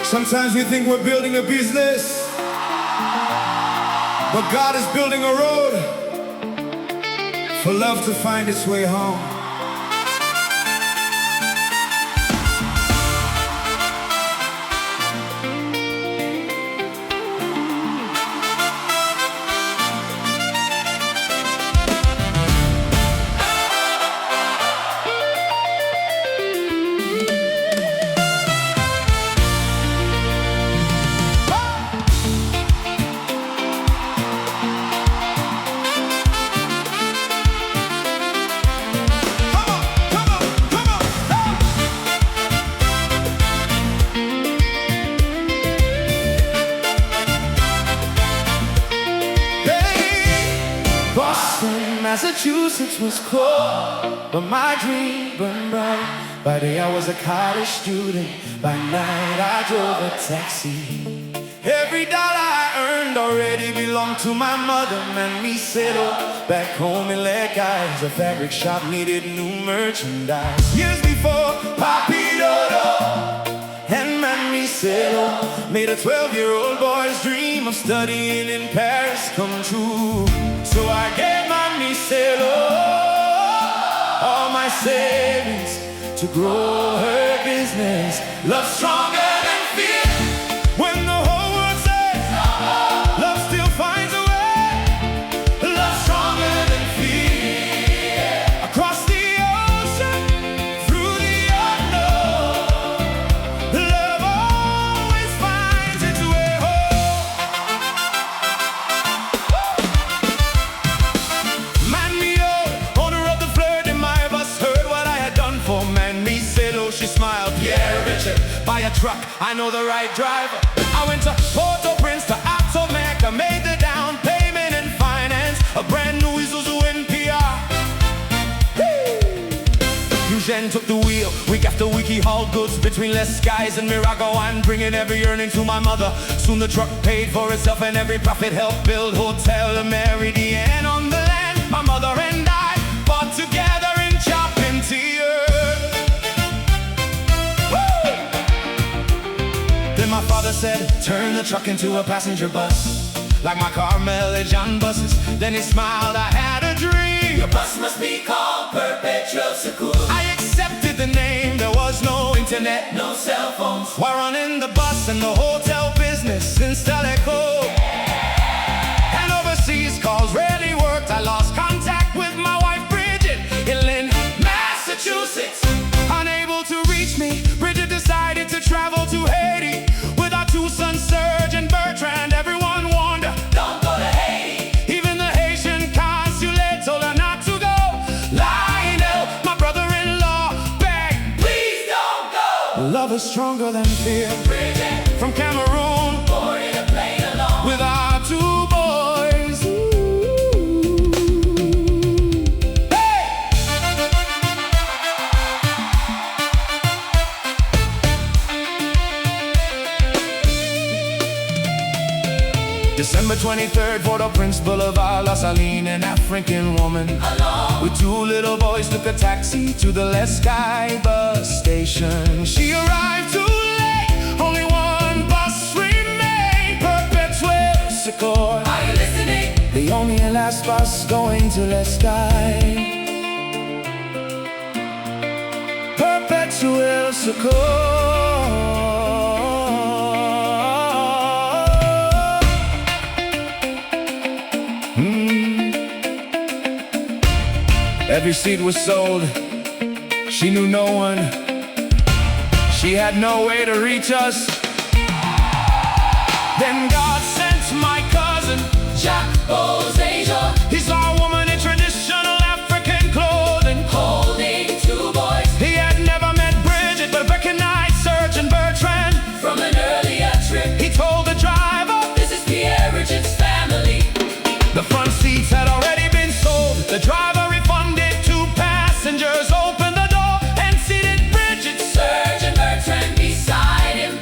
Sometimes we think we're building a business, but God is building a road for love to find its way home. Massachusetts was cold, but my dream burned bright. By day I was a college student, by night I drove a taxi. Every dollar I earned already belonged to my mother. Man, me settled back home in Les Cayes. A fabric shop needed new merchandise. Years before, Papi Dodo and man, me settled made a 12-year-old boy's dream of studying in Paris come true. So I gave my all my savings to grow her business. Love stronger than fear. When the whole world says love still finds a way. Love stronger than fear. Across the ocean, through the unknown, love always finds its way home. She smiled, yeah, Richard, buy a truck, I know the right driver. I went to Port-au-Prince to Aptomac, made the down payment and finance a brand new Isuzu NPR. Eugene took the wheel, week after week he hauled goods between Les Cayes and Miragoan, bringing every earning to my mother. Soon the truck paid for itself and every profit helped build Hotel Le Méridien on the land. My mother and I bought together in chopping tea. My father said, turn the truck into a passenger bus, like my Carmel John buses. Then he smiled, I had a dream. Your bus must be called Perpetual Secours. I accepted the name, there was no internet, no cell phones. While running the bus and the hotel business in Steleco. And overseas calls rarely worked. I lost contact with my wife Bridget in Lynn, Massachusetts. Unable to reach me, Bridget decided to travel to Haiti. With our two sons, Serge and Bertrand, everyone warned her, don't go to Haiti. Even the Haitian consulate told her not to go. Lionel, my brother-in-law, begged, please don't go. Love is stronger than fear. Bridget, from Cameroon, boarded a plane alone with our two boys. December 23rd, Port-au-Prince Boulevard, La Saline, an African woman alone with two little boys took a taxi to the Les Cayes bus station. She arrived too late, only one bus remained, Perpetual Secours. Are you listening? The only and last bus going to Les Cayes. Perpetual Secours. Every seat was sold. She knew no one. She had no way to reach us. Then God sent my cousin, Jack Bozasia. He saw a woman in traditional African clothing, holding two boys. He had never met Bridget, but recognized Serge and Bertrand from an earlier trip. He told the driver, this is Pierre Richard's family. The front seats had already been sold. The driver refunded two passengers, opened the door, and seated Bridget, Serge, and Bertrand beside him.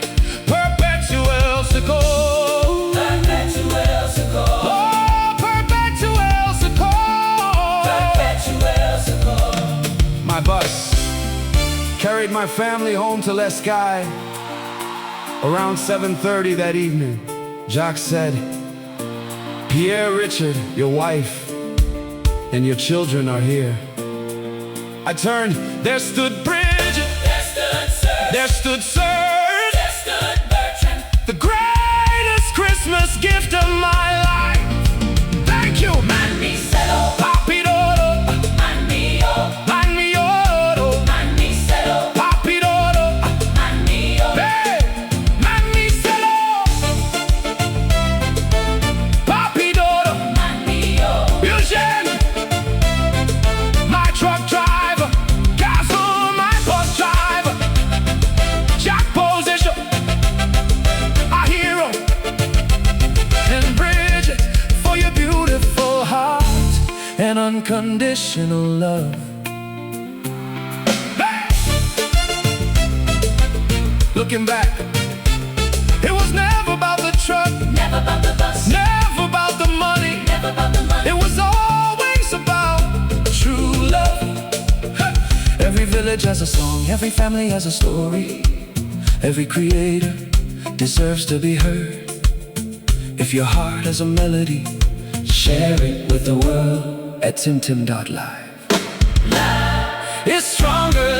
Perpetual Secours. Perpetual Secours. Oh, Perpetual Secours. carried my family home to Les Cayes. Around 7:30 that evening, Jacques said, "Pierre, Richard, your wife and your children are here." I turned, there stood Bridget, There stood Serge, there stood Serge, there stood Bertrand, the greatest Christmas gift of my life. Thank you, man me settle, Papi Dodo, man me yo, man me yodo, man me settle, Papi Dodo, man me yo, hey, man me selo, Papi Dodo, man me yo, Eugene, my truck driver, Castle, my bus driver, Jack Position, our hero, and Bridget, for your beautiful heart and unconditional love. Hey! Looking back, it was never about the truck, never about the bus, never about the money. never about the money. It was always about true love. Every village has a song, every family has a story. Every creator deserves to be heard. If your heart has a melody, share it with the world at timtim.live. It's stronger